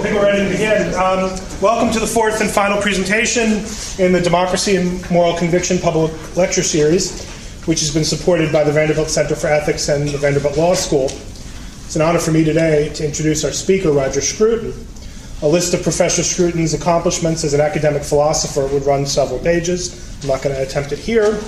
I think we're ready to begin. Welcome to the fourth and final presentation in the Democracy and Moral Conviction public lecture series, which has been supported by the Vanderbilt Center for Ethics and the Vanderbilt Law School. It's an honor for me today to introduce our speaker, Roger Scruton. A list of Professor Scruton's accomplishments as an academic philosopher would run several pages. I'm not going to attempt it here.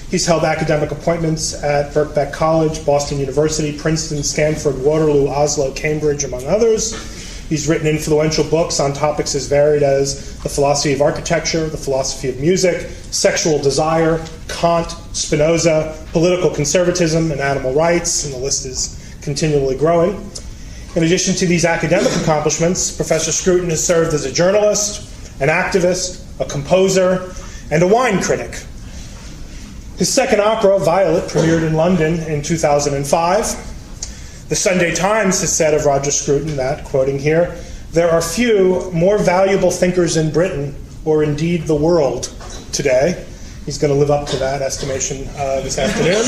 He's held academic appointments at Birkbeck College, Boston University, Princeton, Stanford, Waterloo, Oslo, Cambridge, among others. He's written influential books on topics as varied as the philosophy of architecture, the philosophy of music, sexual desire, Kant, Spinoza, political conservatism, and animal rights, and the list is continually growing. In addition to these academic accomplishments, Professor Scruton has served as a journalist, an activist, a composer, and a wine critic. His second opera, Violet, premiered in London in 2005. The Sunday Times has said of Roger Scruton that, quoting here, "There are few more valuable thinkers in Britain, or indeed the world, today." He's going to live up to that estimation this afternoon.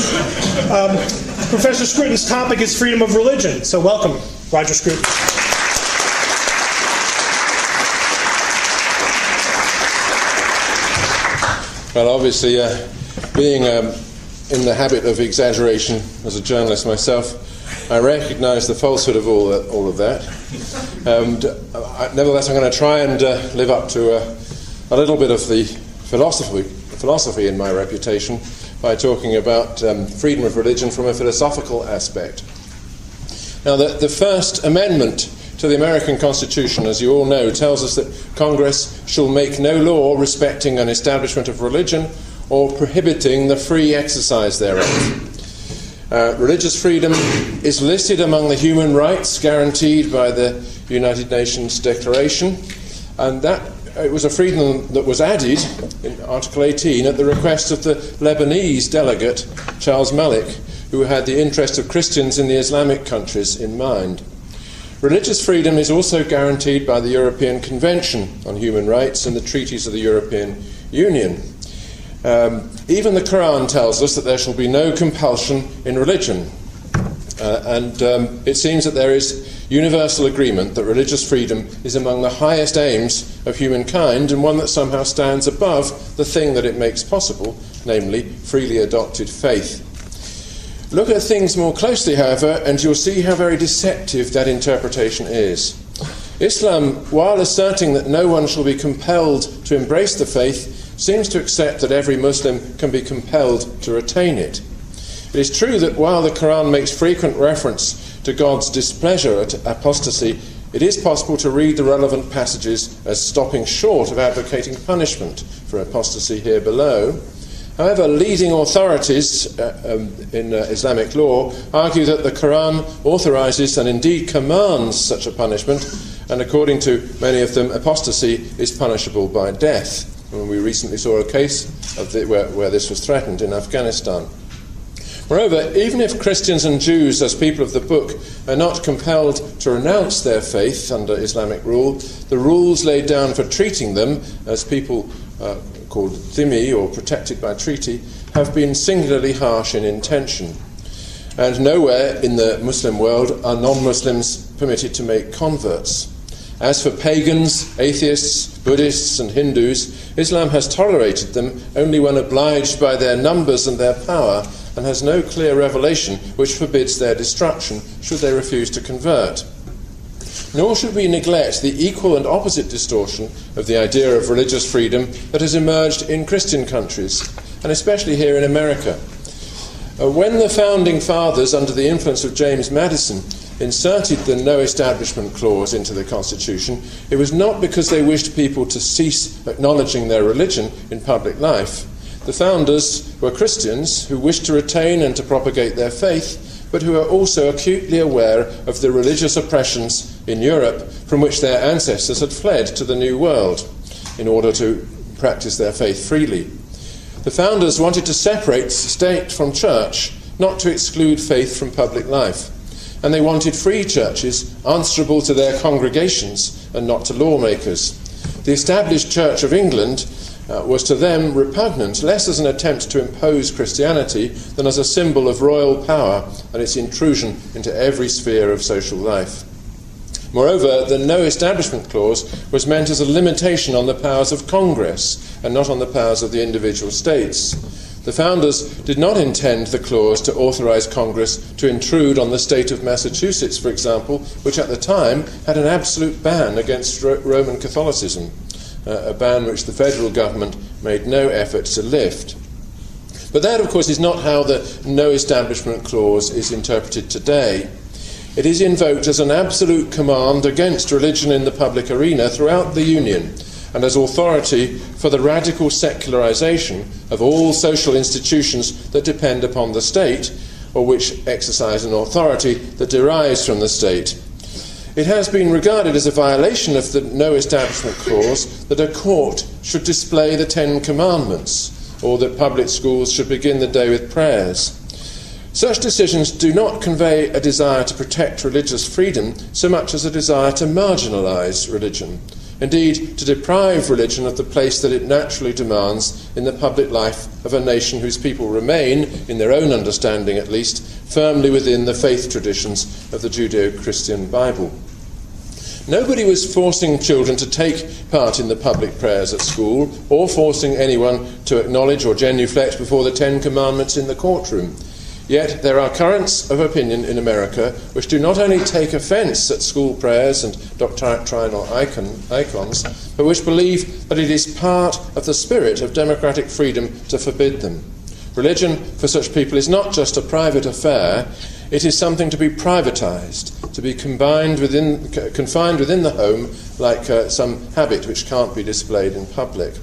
Professor Scruton's topic is freedom of religion. So welcome, Roger Scruton. Well, obviously, being in the habit of exaggeration as a journalist myself, I recognise the falsehood of all of that. Nevertheless, I'm going to try and live up to a little bit of the philosophy in my reputation by talking about freedom of religion from a philosophical aspect. Now, the First Amendment to the American Constitution, as you all know, tells us that Congress shall make no law respecting an establishment of religion or prohibiting the free exercise thereof. Religious freedom is listed among the human rights guaranteed by the United Nations Declaration, and that it was a freedom that was added in Article 18 at the request of the Lebanese delegate, Charles Malik, who had the interest of Christians in the Islamic countries in mind. Religious freedom is also guaranteed by the European Convention on Human Rights and the treaties of the European Union. Even the Quran tells us that there shall be no compulsion in religion. It seems that there is universal agreement that religious freedom is among the highest aims of humankind and one that somehow stands above the thing that it makes possible, namely freely adopted faith. Look at things more closely, however, and you'll see how very deceptive that interpretation is. Islam, while asserting that no one shall be compelled to embrace the faith, seems to accept that every Muslim can be compelled to retain it. It is true that while the Quran makes frequent reference to God's displeasure at apostasy, it is possible to read the relevant passages as stopping short of advocating punishment for apostasy here below. However, leading authorities in Islamic law argue that the Quran authorises and indeed commands such a punishment, and according to many of them, apostasy is punishable by death. And we recently saw a case of where this was threatened in Afghanistan. Moreover, even if Christians and Jews, as people of the book, are not compelled to renounce their faith under Islamic rule, the rules laid down for treating them as people called dhimmi, or protected by treaty, have been singularly harsh in intention. And nowhere in the Muslim world are non-Muslims permitted to make converts. As for pagans, atheists, Buddhists and Hindus, Islam has tolerated them only when obliged by their numbers and their power, and has no clear revelation which forbids their destruction should they refuse to convert. Nor should we neglect the equal and opposite distortion of the idea of religious freedom that has emerged in Christian countries, and especially here in America. When the Founding Fathers, under the influence of James Madison, inserted the No Establishment Clause into the Constitution, it was not because they wished people to cease acknowledging their religion in public life. The founders were Christians who wished to retain and to propagate their faith, but who are also acutely aware of the religious oppressions in Europe from which their ancestors had fled to the New World in order to practice their faith freely. The founders wanted to separate state from church, not to exclude faith from public life. And they wanted free churches answerable to their congregations and not to lawmakers. The established Church of England was to them repugnant, less as an attempt to impose Christianity than as a symbol of royal power and its intrusion into every sphere of social life. Moreover, the No Establishment Clause was meant as a limitation on the powers of Congress and not on the powers of the individual states. The founders did not intend the clause to authorize Congress to intrude on the state of Massachusetts, for example, which at the time had an absolute ban against Roman Catholicism, a ban which the federal government made no effort to lift. But that, of course, is not how the No Establishment Clause is interpreted today. It is invoked as an absolute command against religion in the public arena throughout the Union, and as authority for the radical secularization of all social institutions that depend upon the state, or which exercise an authority that derives from the state. It has been regarded as a violation of the No Establishment Clause that a court should display the Ten Commandments, or that public schools should begin the day with prayers. Such decisions do not convey a desire to protect religious freedom so much as a desire to marginalise religion. Indeed, to deprive religion of the place that it naturally demands in the public life of a nation whose people remain, in their own understanding at least, firmly within the faith traditions of the Judeo-Christian Bible. Nobody was forcing children to take part in the public prayers at school, or forcing anyone to acknowledge or genuflect before the Ten Commandments in the courtroom. Yet there are currents of opinion in America which do not only take offence at school prayers and doctrinal icons, but which believe that it is part of the spirit of democratic freedom to forbid them. Religion for such people is not just a private affair, it is something to be privatised, to be confined within the home like some habit which can't be displayed in public.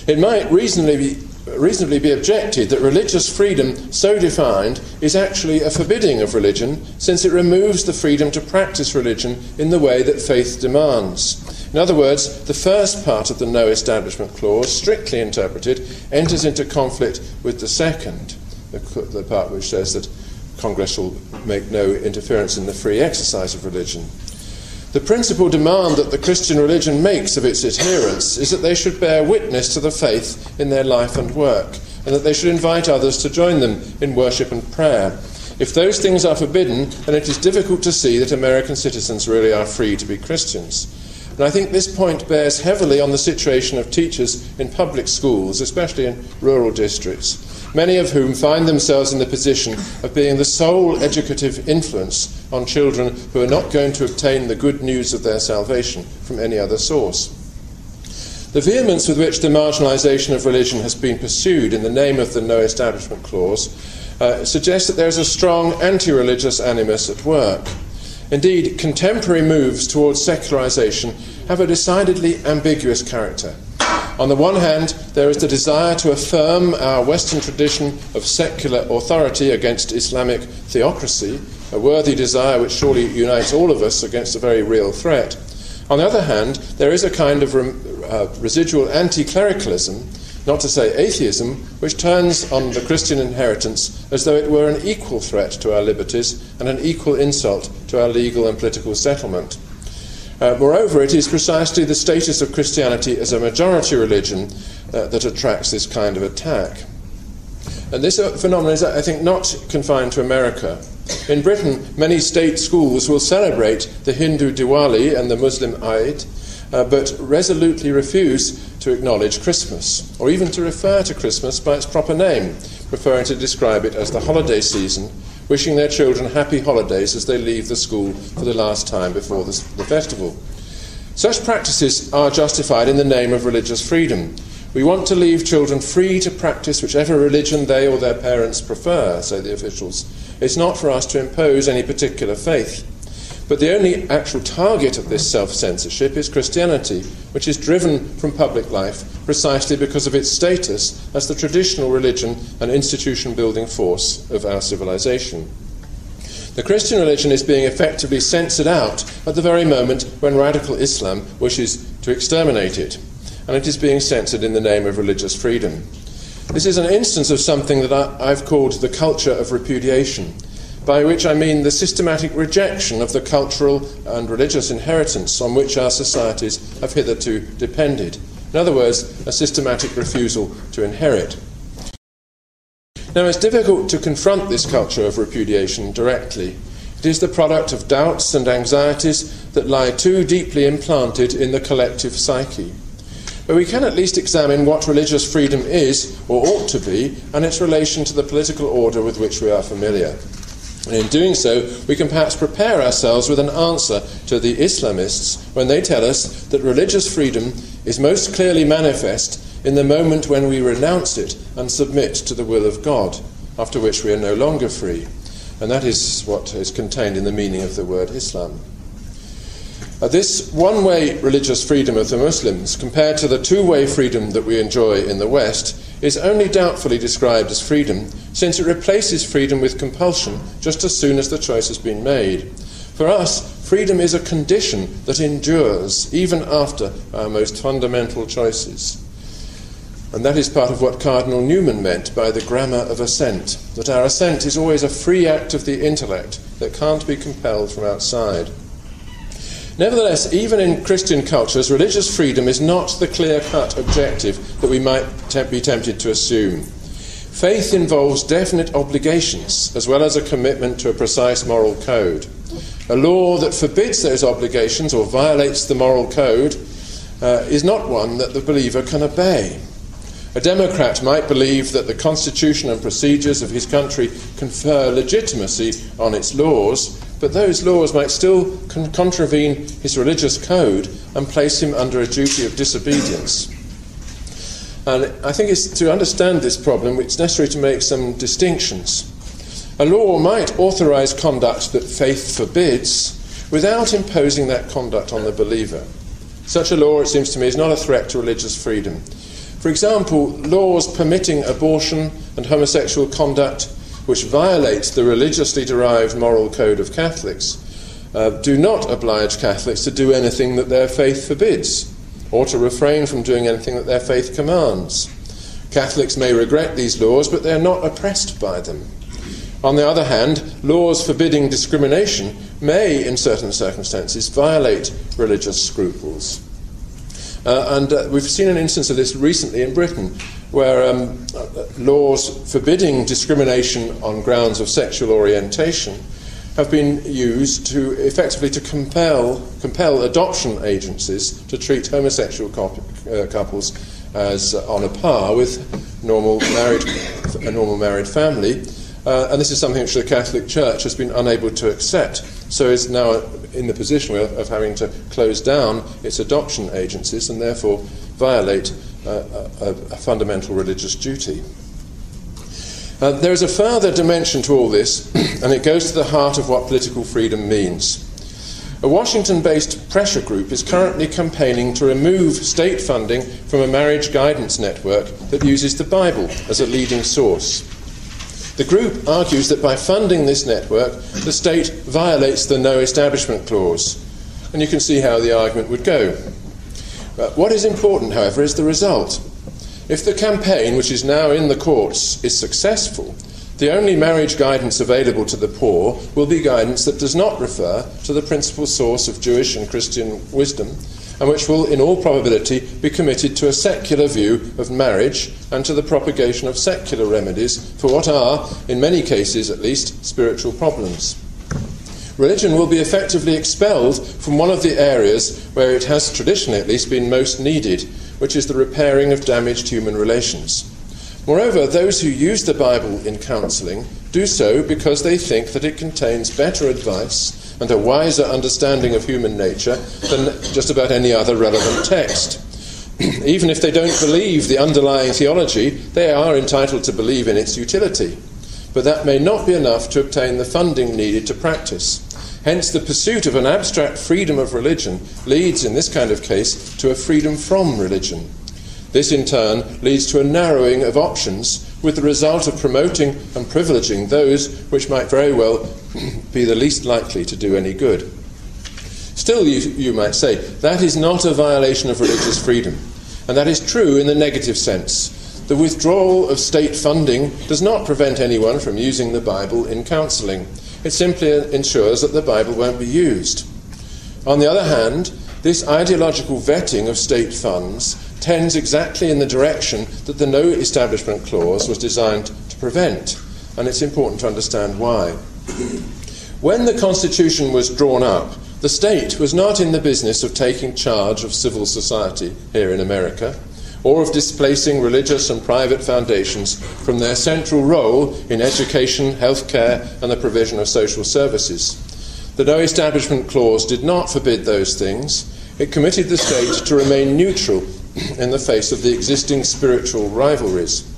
It might reasonably be objected that religious freedom, so defined, is actually a forbidding of religion, since it removes the freedom to practice religion in the way that faith demands. In other words, the first part of the No Establishment Clause, strictly interpreted, enters into conflict with the second, the part which says that Congress will make no interference in the free exercise of religion. The principal demand that the Christian religion makes of its adherents is that they should bear witness to the faith in their life and work, and that they should invite others to join them in worship and prayer. If those things are forbidden, then it is difficult to see that American citizens really are free to be Christians. And I think this point bears heavily on the situation of teachers in public schools, especially in rural districts, many of whom find themselves in the position of being the sole educative influence on children who are not going to obtain the good news of their salvation from any other source. The vehemence with which the marginalisation of religion has been pursued in the name of the No Establishment Clause suggests that there is a strong anti-religious animus at work. Indeed, contemporary moves towards secularisation have a decidedly ambiguous character. On the one hand, there is the desire to affirm our Western tradition of secular authority against Islamic theocracy, a worthy desire which surely unites all of us against a very real threat. On the other hand, there is a kind of residual anti-clericalism, not to say atheism, which turns on the Christian inheritance as though it were an equal threat to our liberties and an equal insult to our legal and political settlement. Moreover, it is precisely the status of Christianity as a majority religion that attracts this kind of attack. And this phenomenon is, I think, not confined to America. In Britain, many state schools will celebrate the Hindu Diwali and the Muslim Eid, but resolutely refuse to acknowledge Christmas, or even to refer to Christmas by its proper name, preferring to describe it as the holiday season, wishing their children happy holidays as they leave the school for the last time before the festival. Such practices are justified in the name of religious freedom. We want to leave children free to practice whichever religion they or their parents prefer, say the officials. It's not for us to impose any particular faith. But the only actual target of this self-censorship is Christianity, which is driven from public life precisely because of its status as the traditional religion and institution-building force of our civilization. The Christian religion is being effectively censored out at the very moment when radical Islam wishes to exterminate it, and it is being censored in the name of religious freedom. This is an instance of something that I've called the culture of repudiation, by which I mean the systematic rejection of the cultural and religious inheritance on which our societies have hitherto depended. In other words, a systematic refusal to inherit. Now, it's difficult to confront this culture of repudiation directly. It is the product of doubts and anxieties that lie too deeply implanted in the collective psyche. But we can at least examine what religious freedom is, or ought to be, and its relation to the political order with which we are familiar. And in doing so, we can perhaps prepare ourselves with an answer to the Islamists when they tell us that religious freedom is most clearly manifest in the moment when we renounce it and submit to the will of God, after which we are no longer free. And that is what is contained in the meaning of the word Islam. This one-way religious freedom of the Muslims, compared to the two-way freedom that we enjoy in the West, is only doubtfully described as freedom, since it replaces freedom with compulsion just as soon as the choice has been made. For us, freedom is a condition that endures even after our most fundamental choices. And that is part of what Cardinal Newman meant by the grammar of assent, that our assent is always a free act of the intellect that can't be compelled from outside. Nevertheless, even in Christian cultures, religious freedom is not the clear-cut objective that we might be tempted to assume. Faith involves definite obligations, as well as a commitment to a precise moral code. A law that forbids those obligations or violates the moral code is not one that the believer can obey. A Democrat might believe that the constitution and procedures of his country confer legitimacy on its laws, but those laws might still contravene his religious code and place him under a duty of disobedience. And I think it's to understand this problem it's necessary to make some distinctions. A law might authorize conduct that faith forbids without imposing that conduct on the believer. Such a law, it seems to me, is not a threat to religious freedom. For example, laws permitting abortion and homosexual conduct which violates the religiously derived moral code of Catholics do not oblige Catholics to do anything that their faith forbids, or to refrain from doing anything that their faith commands. Catholics may regret these laws, but they are not oppressed by them. On the other hand, laws forbidding discrimination may, in certain circumstances, violate religious scruples. And we've seen an instance of this recently in Britain, where laws forbidding discrimination on grounds of sexual orientation have been used to effectively to compel adoption agencies to treat homosexual couples as on a par with a normal married family. And this is something which the Catholic Church has been unable to accept, so is now in the position of having to close down its adoption agencies and therefore violate a fundamental religious duty. There is a further dimension to all this, and it goes to the heart of what political freedom means. A Washington-based pressure group is currently campaigning to remove state funding from a marriage guidance network that uses the Bible as a leading source. The group argues that by funding this network, the state violates the No Establishment Clause, and you can see how the argument would go. What is important, however, is the result. If the campaign, which is now in the courts, is successful, the only marriage guidance available to the poor will be guidance that does not refer to the principal source of Jewish and Christian wisdom, and which will, in all probability, be committed to a secular view of marriage and to the propagation of secular remedies for what are, in many cases at least, spiritual problems. Religion will be effectively expelled from one of the areas where it has traditionally at least been most needed, which is the repairing of damaged human relations. Moreover, those who use the Bible in counselling do so because they think that it contains better advice and a wiser understanding of human nature than just about any other relevant text. Even if they don't believe the underlying theology, they are entitled to believe in its utility. But that may not be enough to obtain the funding needed to practice. Hence, the pursuit of an abstract freedom of religion leads, in this kind of case, to a freedom from religion. This, in turn, leads to a narrowing of options, with the result of promoting and privileging those which might very well be the least likely to do any good. Still, you might say, that is not a violation of religious freedom, and that is true in the negative sense. The withdrawal of state funding does not prevent anyone from using the Bible in counselling. It simply ensures that the Bible won't be used. On the other hand, this ideological vetting of state funds tends exactly in the direction that the No Establishment Clause was designed to prevent, and it's important to understand why. When the Constitution was drawn up, the state was not in the business of taking charge of civil society here in America, or of displacing religious and private foundations from their central role in education, healthcare, and the provision of social services. The No Establishment Clause did not forbid those things. It committed the state to remain neutral in the face of the existing spiritual rivalries.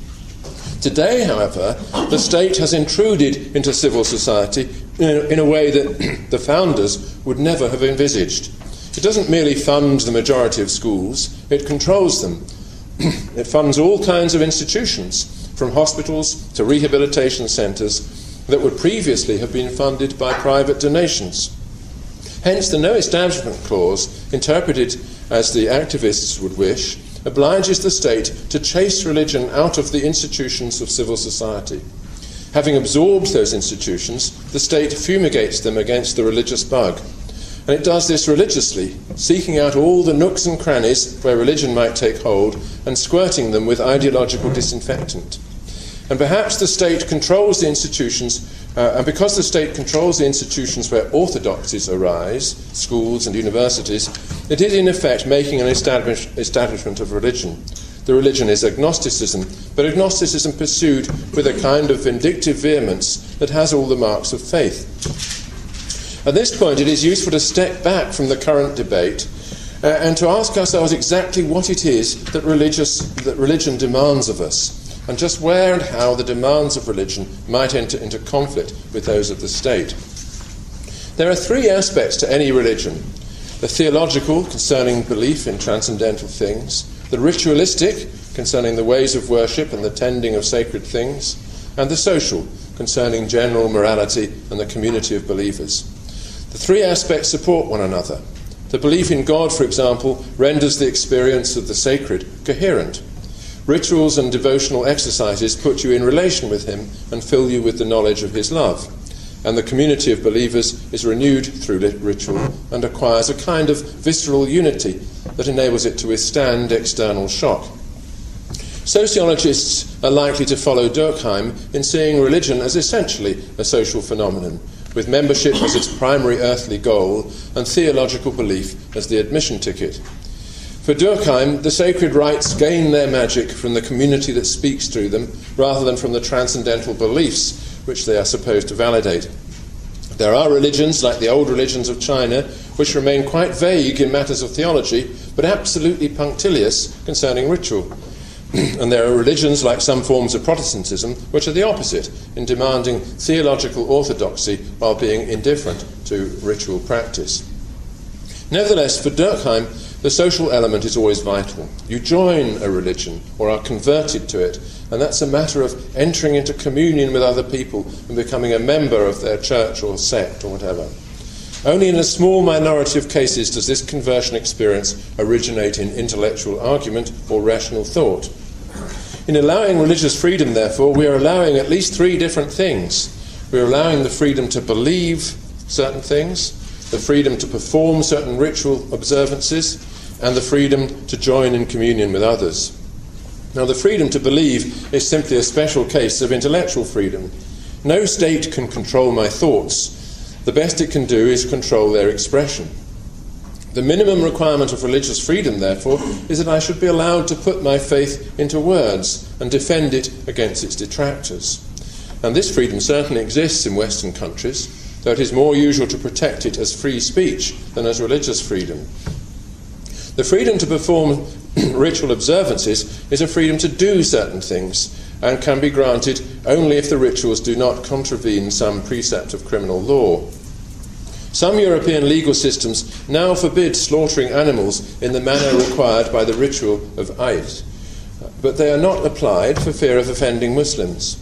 Today, however, the state has intruded into civil society in a way that the founders would never have envisaged. It doesn't merely fund the majority of schools, it controls them. It funds all kinds of institutions, from hospitals to rehabilitation centres, that would previously have been funded by private donations. Hence, the No Establishment Clause, interpreted as the activists would wish, obliges the state to chase religion out of the institutions of civil society. Having absorbed those institutions, the state fumigates them against the religious bug. And it does this religiously, seeking out all the nooks and crannies where religion might take hold and squirting them with ideological disinfectant. And perhaps the state controls the institutions, and because the state controls the institutions where orthodoxies arise, schools and universities, it is in effect making an establishment of religion. The religion is agnosticism, but agnosticism pursued with a kind of vindictive vehemence that has all the marks of faith. At this point, it is useful to step back from the current debate and to ask ourselves exactly what it is that religion demands of us, and just where and how the demands of religion might enter into conflict with those of the state. There are three aspects to any religion: the theological, concerning belief in transcendental things; the ritualistic, concerning the ways of worship and the tending of sacred things; and the social, concerning general morality and the community of believers. The three aspects support one another. The belief in God, for example, renders the experience of the sacred coherent. Rituals and devotional exercises put you in relation with him and fill you with the knowledge of his love. And the community of believers is renewed through ritual and acquires a kind of visceral unity that enables it to withstand external shock. Sociologists are likely to follow Durkheim in seeing religion as essentially a social phenomenon, with membership as its primary earthly goal and theological belief as the admission ticket. For Durkheim, the sacred rites gain their magic from the community that speaks through them, rather than from the transcendental beliefs which they are supposed to validate. There are religions, like the old religions of China, which remain quite vague in matters of theology, but absolutely punctilious concerning ritual. And there are religions, like some forms of Protestantism, which are the opposite, in demanding theological orthodoxy while being indifferent to ritual practice. Nevertheless, for Durkheim, the social element is always vital. You join a religion or are converted to it, and that's a matter of entering into communion with other people and becoming a member of their church or sect or whatever. Only in a small minority of cases does this conversion experience originate in intellectual argument or rational thought. In allowing religious freedom, therefore, we are allowing at least three different things. We are allowing the freedom to believe certain things, the freedom to perform certain ritual observances, and the freedom to join in communion with others. Now, the freedom to believe is simply a special case of intellectual freedom. No state can control my thoughts. The best it can do is control their expression. The minimum requirement of religious freedom, therefore, is that I should be allowed to put my faith into words and defend it against its detractors. And this freedom certainly exists in Western countries, though it is more usual to protect it as free speech than as religious freedom. The freedom to perform ritual observances is a freedom to do certain things, and can be granted only if the rituals do not contravene some precept of criminal law. Some European legal systems now forbid slaughtering animals in the manner required by the ritual of Eid, but they are not applied for fear of offending Muslims.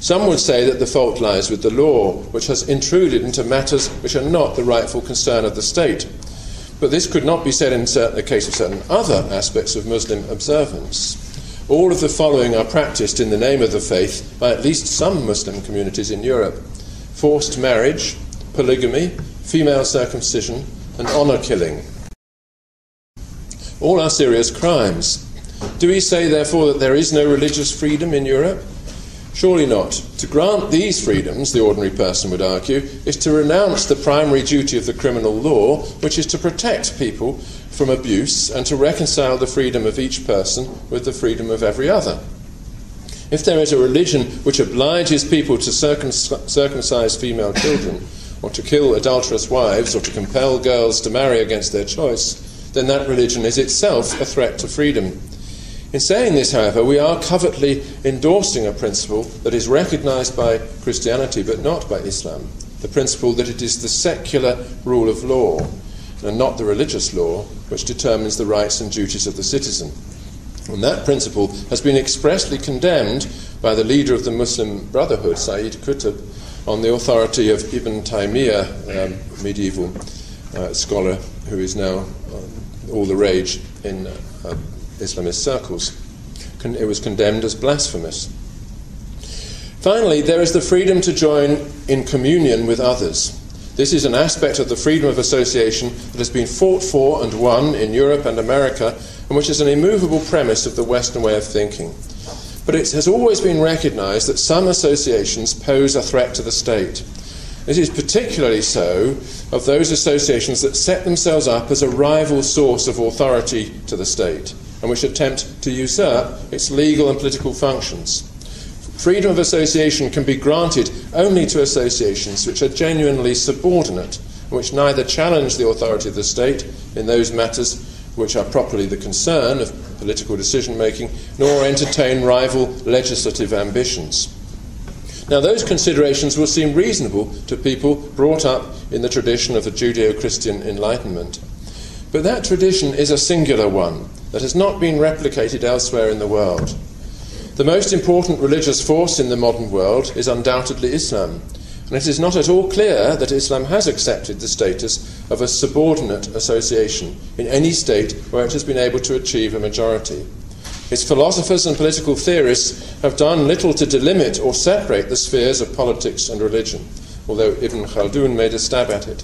Some would say that the fault lies with the law, which has intruded into matters which are not the rightful concern of the state. But this could not be said in the case of certain other aspects of Muslim observance. All of the following are practiced in the name of the faith by at least some Muslim communities in Europe: forced marriage, polygamy, female circumcision, and honour killing. All are serious crimes. Do we say, therefore, that there is no religious freedom in Europe? Surely not. To grant these freedoms, the ordinary person would argue, is to renounce the primary duty of the criminal law, which is to protect people from abuse and to reconcile the freedom of each person with the freedom of every other. If there is a religion which obliges people to circumcise female children, or to kill adulterous wives, or to compel girls to marry against their choice, then that religion is itself a threat to freedom. In saying this, however, we are covertly endorsing a principle that is recognized by Christianity but not by Islam, the principle that it is the secular rule of law and not the religious law which determines the rights and duties of the citizen. And that principle has been expressly condemned by the leader of the Muslim Brotherhood, Sayyid Qutb, on the authority of Ibn Taymiyyah, medieval scholar who is now all the rage in Islamist circles. It was condemned as blasphemous. Finally, there is the freedom to join in communion with others. This is an aspect of the freedom of association that has been fought for and won in Europe and America, and which is an immovable premise of the Western way of thinking. But it has always been recognised that some associations pose a threat to the state. This is particularly so of those associations that set themselves up as a rival source of authority to the state, and which attempt to usurp its legal and political functions. Freedom of association can be granted only to associations which are genuinely subordinate, and which neither challenge the authority of the state in those matters which are properly the concern of political decision-making, nor entertain rival legislative ambitions. Now, those considerations will seem reasonable to people brought up in the tradition of the Judeo-Christian Enlightenment. But that tradition is a singular one that has not been replicated elsewhere in the world. The most important religious force in the modern world is undoubtedly Islam, and it is not at all clear that Islam has accepted the status of a subordinate association in any state where it has been able to achieve a majority. Its philosophers and political theorists have done little to delimit or separate the spheres of politics and religion, although Ibn Khaldun made a stab at it.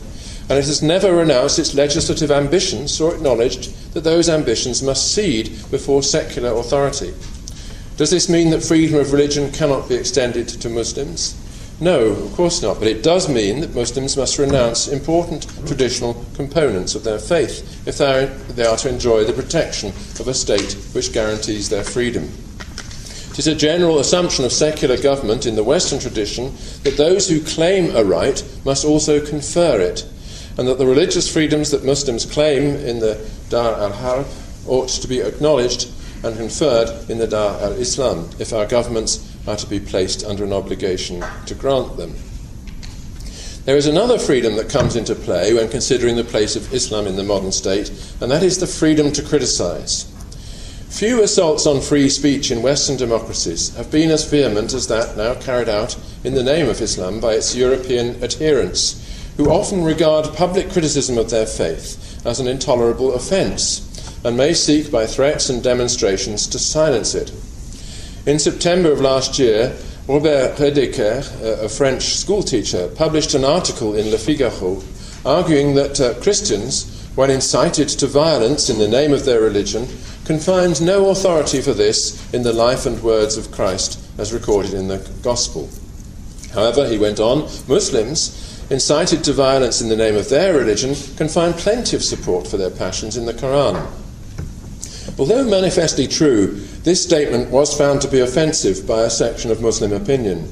And it has never renounced its legislative ambitions or acknowledged that those ambitions must cede before secular authority. Does this mean that freedom of religion cannot be extended to Muslims? No, of course not, but it does mean that Muslims must renounce important traditional components of their faith if they are to enjoy the protection of a state which guarantees their freedom. It is a general assumption of secular government in the Western tradition that those who claim a right must also confer it, and that the religious freedoms that Muslims claim in the Dar al-Harb ought to be acknowledged and conferred in the Dar al-Islam if our governments are to be placed under an obligation to grant them. There is another freedom that comes into play when considering the place of Islam in the modern state, and that is the freedom to criticise. Few assaults on free speech in Western democracies have been as vehement as that now carried out in the name of Islam by its European adherents, who often regard public criticism of their faith as an intolerable offence, and may seek by threats and demonstrations to silence it. In September of last year, Robert Redeker, a French schoolteacher, published an article in Le Figaro arguing that Christians, when incited to violence in the name of their religion, can find no authority for this in the life and words of Christ as recorded in the Gospel. However, he went on, Muslims, incited to violence in the name of their religion, can find plenty of support for their passions in the Quran. Although manifestly true, this statement was found to be offensive by a section of Muslim opinion.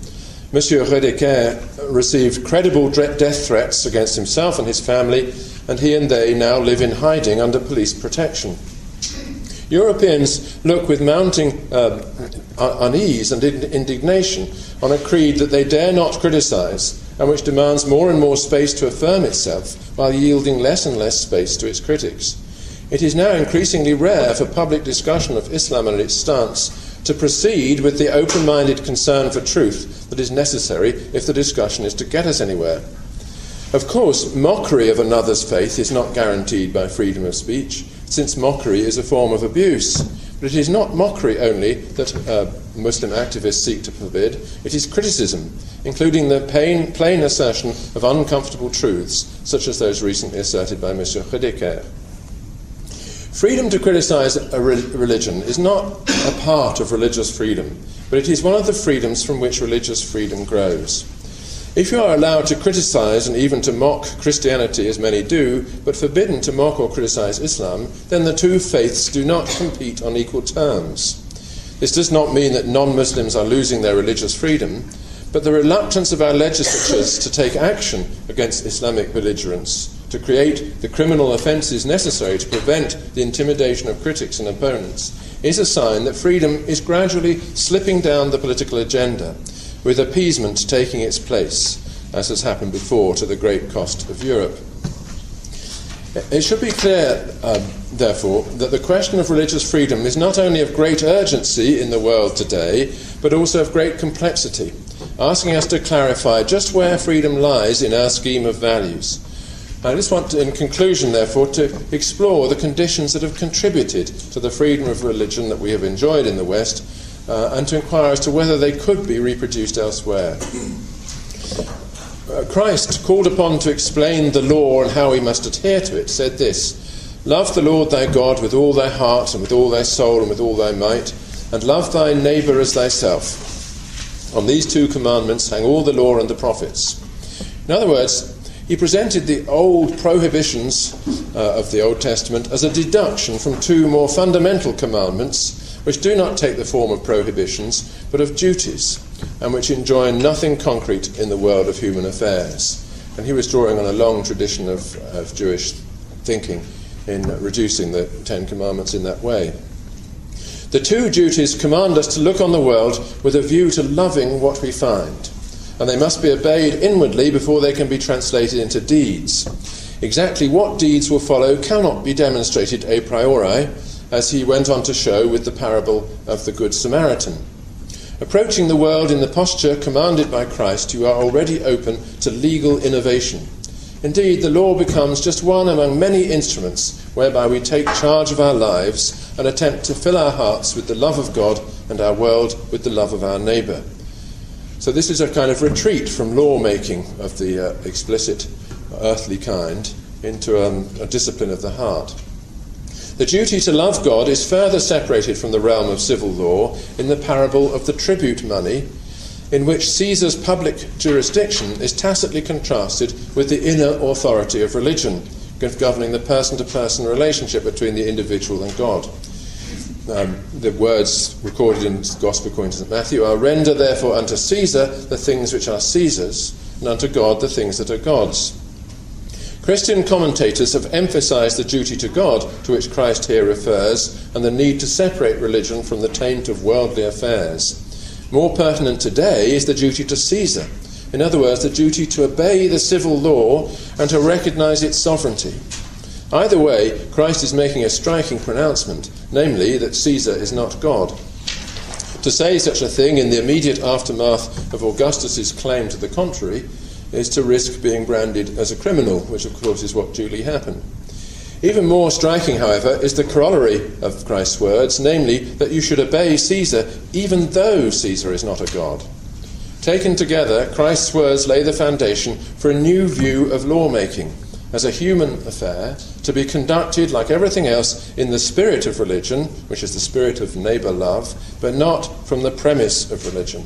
Monsieur Redeker received credible death threats against himself and his family, and he and they now live in hiding under police protection. Europeans look with mounting unease and indignation on a creed that they dare not criticise, and which demands more and more space to affirm itself while yielding less and less space to its critics. It is now increasingly rare for public discussion of Islam and its stance to proceed with the open-minded concern for truth that is necessary if the discussion is to get us anywhere. Of course, mockery of another's faith is not guaranteed by freedom of speech, since mockery is a form of abuse. But it is not mockery only that Muslim activists seek to forbid, it is criticism, including the plain assertion of uncomfortable truths, such as those recently asserted by Monsieur Redeker. Freedom to criticize a religion is not a part of religious freedom, but it is one of the freedoms from which religious freedom grows. If you are allowed to criticize and even to mock Christianity, as many do, but forbidden to mock or criticize Islam, then the two faiths do not compete on equal terms. This does not mean that non-Muslims are losing their religious freedom, but the reluctance of our legislatures to take action against Islamic belligerents, to create the criminal offences necessary to prevent the intimidation of critics and opponents, is a sign that freedom is gradually slipping down the political agenda, with appeasement taking its place, as has happened before to the great cost of Europe. It should be clear, therefore, that the question of religious freedom is not only of great urgency in the world today, but also of great complexity, asking us to clarify just where freedom lies in our scheme of values. I just want to, in conclusion, therefore, to explore the conditions that have contributed to the freedom of religion that we have enjoyed in the West, and to inquire as to whether they could be reproduced elsewhere. Christ, called upon to explain the law and how we must adhere to it, said this: "Love the Lord thy God with all thy heart and with all thy soul and with all thy might, and love thy neighbour as thyself. On these two commandments hang all the law and the prophets." In other words, he presented the old prohibitions of the Old Testament as a deduction from two more fundamental commandments, which do not take the form of prohibitions, but of duties, and which enjoin nothing concrete in the world of human affairs. And he was drawing on a long tradition of Jewish thinking in reducing the Ten Commandments in that way. The two duties command us to look on the world with a view to loving what we find, and they must be obeyed inwardly before they can be translated into deeds. Exactly what deeds will follow cannot be demonstrated a priori, as he went on to show with the parable of the Good Samaritan. Approaching the world in the posture commanded by Christ, you are already open to legal innovation. Indeed, the law becomes just one among many instruments whereby we take charge of our lives and attempt to fill our hearts with the love of God and our world with the love of our neighbour. So this is a kind of retreat from law-making of the explicit earthly kind into a discipline of the heart. The duty to love God is further separated from the realm of civil law in the parable of the tribute money, in which Caesar's public jurisdiction is tacitly contrasted with the inner authority of religion, governing the person-to-person relationship between the individual and God. The words recorded in the Gospel according to St. Matthew are, "Render therefore unto Caesar the things which are Caesar's, and unto God the things that are God's." Christian commentators have emphasized the duty to God to which Christ here refers, and the need to separate religion from the taint of worldly affairs. More pertinent today is the duty to Caesar. In other words, the duty to obey the civil law and to recognize its sovereignty. Either way, Christ is making a striking pronouncement, namely that Caesar is not God. To say such a thing in the immediate aftermath of Augustus's claim to the contrary is to risk being branded as a criminal, which of course is what duly happened. Even more striking, however, is the corollary of Christ's words, namely that you should obey Caesar even though Caesar is not a god. Taken together, Christ's words lay the foundation for a new view of lawmaking as a human affair, to be conducted, like everything else, in the spirit of religion, which is the spirit of neighbour love, but not from the premise of religion.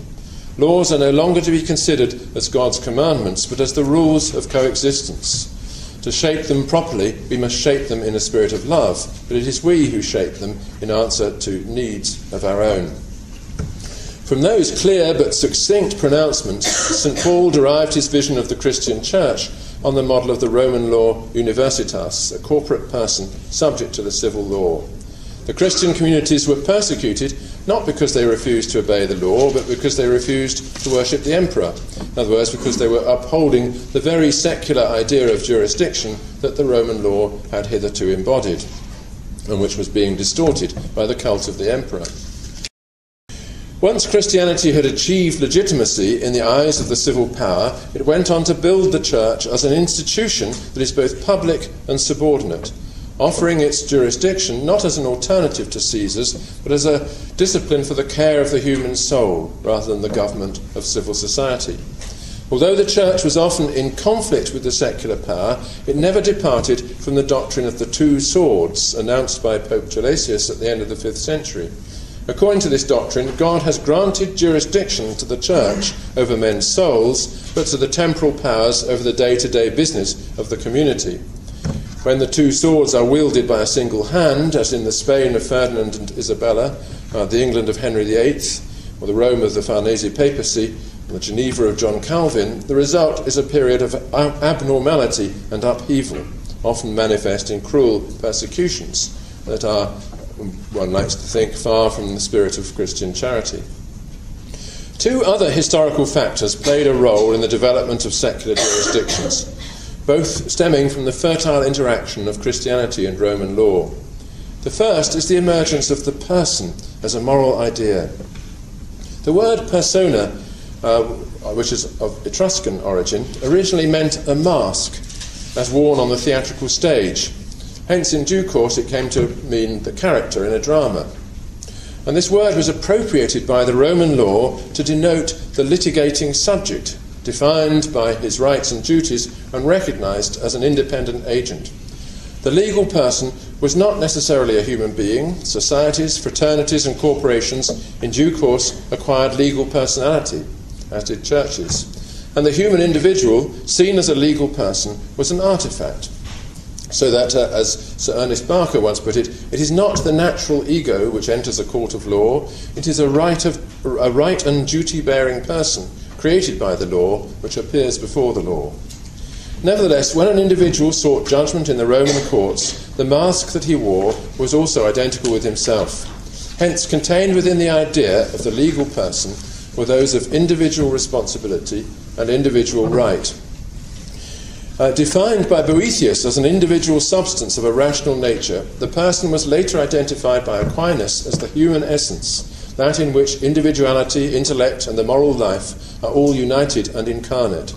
Laws are no longer to be considered as God's commandments, but as the rules of coexistence. To shape them properly, we must shape them in a spirit of love, but it is we who shape them in answer to needs of our own. From those clear but succinct pronouncements, St. Paul derived his vision of the Christian church on the model of the Roman law universitas, a corporate person subject to the civil law. The Christian communities were persecuted not because they refused to obey the law, but because they refused to worship the emperor. In other words, because they were upholding the very secular idea of jurisdiction that the Roman law had hitherto embodied, and which was being distorted by the cult of the emperor. Once Christianity had achieved legitimacy in the eyes of the civil power, it went on to build the church as an institution that is both public and subordinate, offering its jurisdiction not as an alternative to Caesar's, but as a discipline for the care of the human soul, rather than the government of civil society. Although the church was often in conflict with the secular power, it never departed from the doctrine of the two swords announced by Pope Gelasius at the end of the 5th century. According to this doctrine, God has granted jurisdiction to the church over men's souls, but to the temporal powers over the day-to-day business of the community. When the two swords are wielded by a single hand, as in the Spain of Ferdinand and Isabella, the England of Henry VIII, or the Rome of the Farnese papacy, or the Geneva of John Calvin, the result is a period of abnormality and upheaval, often manifest in cruel persecutions that are, one likes to think, far from the spirit of Christian charity. Two other historical factors played a role in the development of secular jurisdictions, both stemming from the fertile interaction of Christianity and Roman law. The first is the emergence of the person as a moral idea. The word persona, which is of Etruscan origin, originally meant a mask as worn on the theatrical stage. Hence, in due course, it came to mean the character in a drama. And this word was appropriated by the Roman law to denote the litigating subject, defined by his rights and duties and recognised as an independent agent. The legal person was not necessarily a human being. Societies, fraternities and corporations in due course acquired legal personality, as did churches. And the human individual, seen as a legal person, was an artefact. So that, as Sir Ernest Barker once put it, it is not the natural ego which enters a court of law, it is a right and duty-bearing person, created by the law, which appears before the law. Nevertheless, when an individual sought judgment in the Roman courts, the mask that he wore was also identical with himself. Hence, contained within the idea of the legal person were those of individual responsibility and individual right. Defined by Boethius as an individual substance of a rational nature, the person was later identified by Aquinas as the human essence, that in which individuality, intellect, and the moral life are all united and incarnate.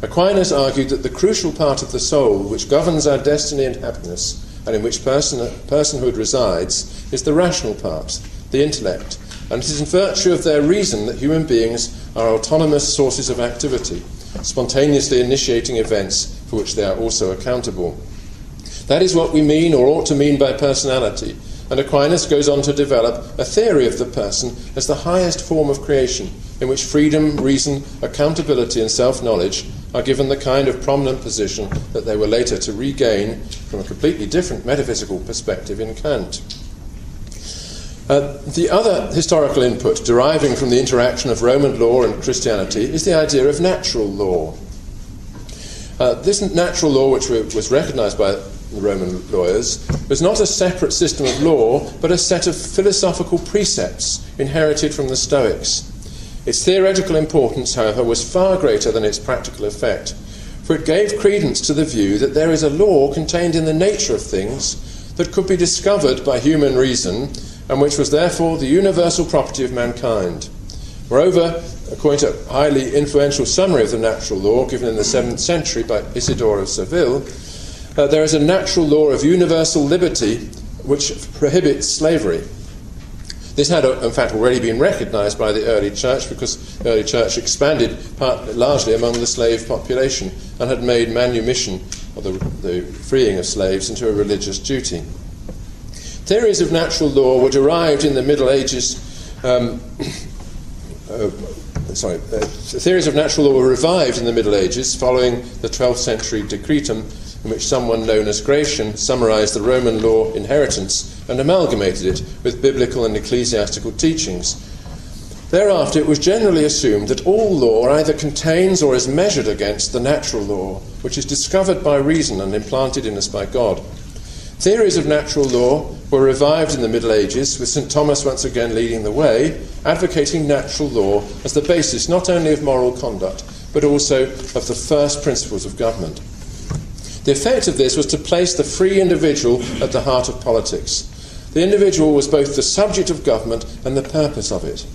Aquinas argued that the crucial part of the soul which governs our destiny and happiness, and in which personhood resides, is the rational part, the intellect, and it is in virtue of their reason that human beings are autonomous sources of activity, spontaneously initiating events for which they are also accountable. That is what we mean or ought to mean by personality, and Aquinas goes on to develop a theory of the person as the highest form of creation, in which freedom, reason, accountability and self-knowledge are given the kind of prominent position that they were later to regain from a completely different metaphysical perspective in Kant. The other historical input deriving from the interaction of Roman law and Christianity is the idea of natural law. This natural law, which was recognised by the Roman lawyers, was not a separate system of law, but a set of philosophical precepts inherited from the Stoics. Its theoretical importance, however, was far greater than its practical effect, for it gave credence to the view that there is a law contained in the nature of things that could be discovered by human reason, and which was therefore the universal property of mankind. Moreover, according to a highly influential summary of the natural law given in the 7th century by Isidore of Seville, there is a natural law of universal liberty which prohibits slavery. This had, in fact, already been recognised by the early church, because the early church expanded largely among the slave population and had made manumission, or the theories of natural law were derived in the Middle Ages. Theories of natural law were revived in the Middle Ages following the 12th century decretum, in which someone known as Gratian summarised the Roman law inheritance and amalgamated it with biblical and ecclesiastical teachings. Thereafter, it was generally assumed that all law either contains or is measured against the natural law, which is discovered by reason and implanted in us by God. Theories of natural law were revived in the Middle Ages, with St. Thomas once again leading the way, advocating natural law as the basis not only of moral conduct, but also of the first principles of government. The effect of this was to place the free individual at the heart of politics. The individual was both the subject of government and the purpose of it.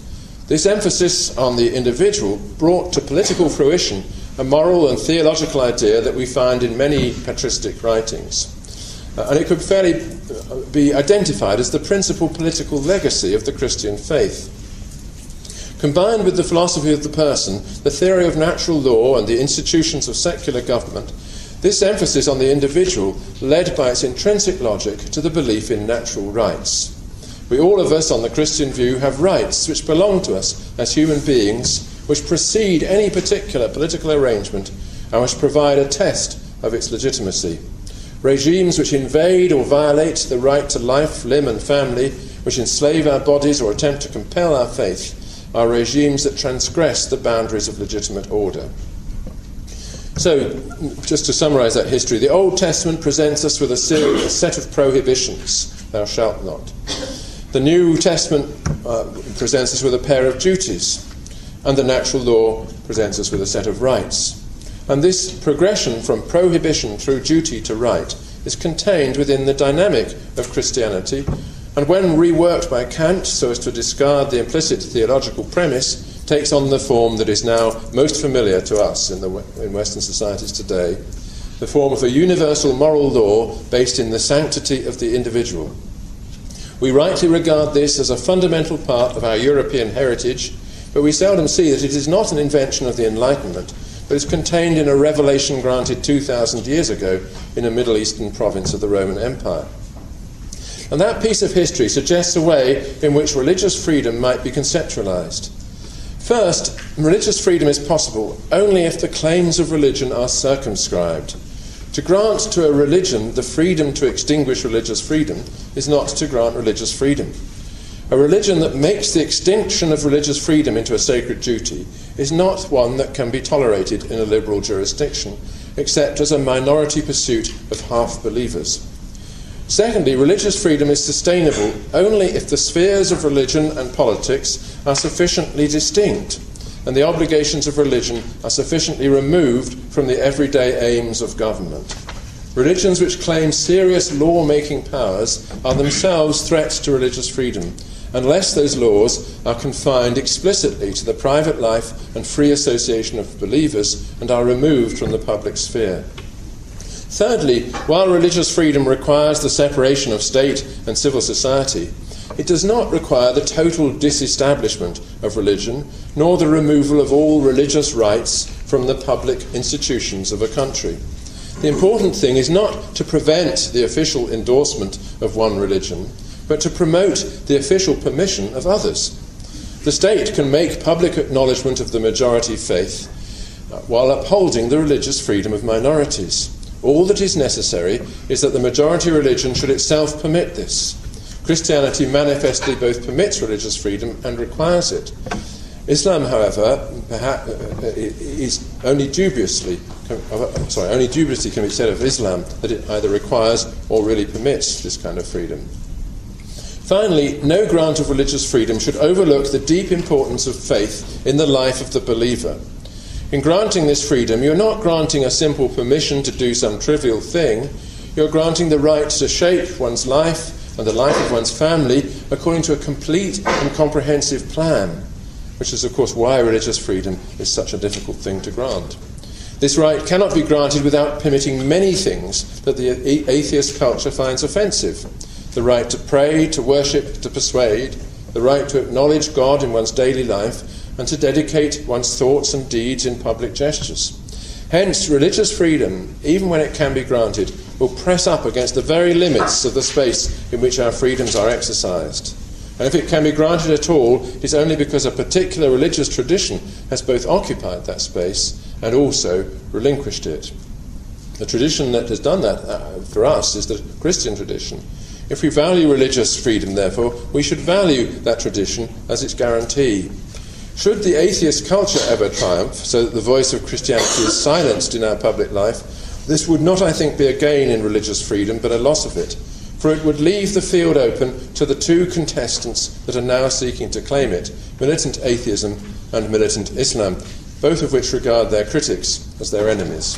This emphasis on the individual brought to political fruition a moral and theological idea that we find in many patristic writings. And it could fairly be identified as the principal political legacy of the Christian faith. Combined with the philosophy of the person, the theory of natural law and the institutions of secular government, this emphasis on the individual led by its intrinsic logic to the belief in natural rights. We all of us, on the Christian view, have rights which belong to us as human beings, which precede any particular political arrangement and which provide a test of its legitimacy. Regimes which invade or violate the right to life, limb and family, which enslave our bodies or attempt to compel our faith, are regimes that transgress the boundaries of legitimate order. So, just to summarise that history, the Old Testament presents us with a set of prohibitions, thou shalt not. The New Testament presents us with a pair of duties, and the natural law presents us with a set of rights. And this progression from prohibition through duty to right is contained within the dynamic of Christianity, and when reworked by Kant so as to discard the implicit theological premise, takes on the form that is now most familiar to us in Western societies today, the form of a universal moral law based in the sanctity of the individual. We rightly regard this as a fundamental part of our European heritage, but we seldom see that it is not an invention of the Enlightenment, but is contained in a revelation granted 2,000 years ago in a Middle Eastern province of the Roman Empire. And that piece of history suggests a way in which religious freedom might be conceptualized. First, religious freedom is possible only if the claims of religion are circumscribed. To grant to a religion the freedom to extinguish religious freedom is not to grant religious freedom. A religion that makes the extinction of religious freedom into a sacred duty is not one that can be tolerated in a liberal jurisdiction, except as a minority pursuit of half-believers. Secondly, religious freedom is sustainable only if the spheres of religion and politics are sufficiently distinct, and the obligations of religion are sufficiently removed from the everyday aims of government. Religions which claim serious law-making powers are themselves threats to religious freedom, unless those laws are confined explicitly to the private life and free association of believers and are removed from the public sphere. Thirdly, while religious freedom requires the separation of state and civil society, it does not require the total disestablishment of religion, nor the removal of all religious rights from the public institutions of a country. The important thing is not to prevent the official endorsement of one religion, but to promote the official permission of others. The state can make public acknowledgement of the majority faith while upholding the religious freedom of minorities. All that is necessary is that the majority religion should itself permit this. Christianity manifestly both permits religious freedom and requires it. Islam, however, is only dubiously can be said of Islam that it either requires or really permits this kind of freedom. Finally, no grant of religious freedom should overlook the deep importance of faith in the life of the believer. In granting this freedom, you're not granting a simple permission to do some trivial thing. You're granting the right to shape one's life and the life of one's family according to a complete and comprehensive plan, which is, of course, why religious freedom is such a difficult thing to grant. This right cannot be granted without permitting many things that the atheist culture finds offensive. The right to pray, to worship, to persuade, the right to acknowledge God in one's daily life, and to dedicate one's thoughts and deeds in public gestures. Hence, religious freedom, even when it can be granted, will press up against the very limits of the space in which our freedoms are exercised. And if it can be granted at all, it is only because a particular religious tradition has both occupied that space and also relinquished it. The tradition that has done that for us is the Christian tradition. If we value religious freedom, therefore, we should value that tradition as its guarantee. Should the atheist culture ever triumph, so that the voice of Christianity is silenced in our public life, this would not, I think, be a gain in religious freedom, but a loss of it, for it would leave the field open to the two contestants that are now seeking to claim it, militant atheism and militant Islam, both of which regard their critics as their enemies.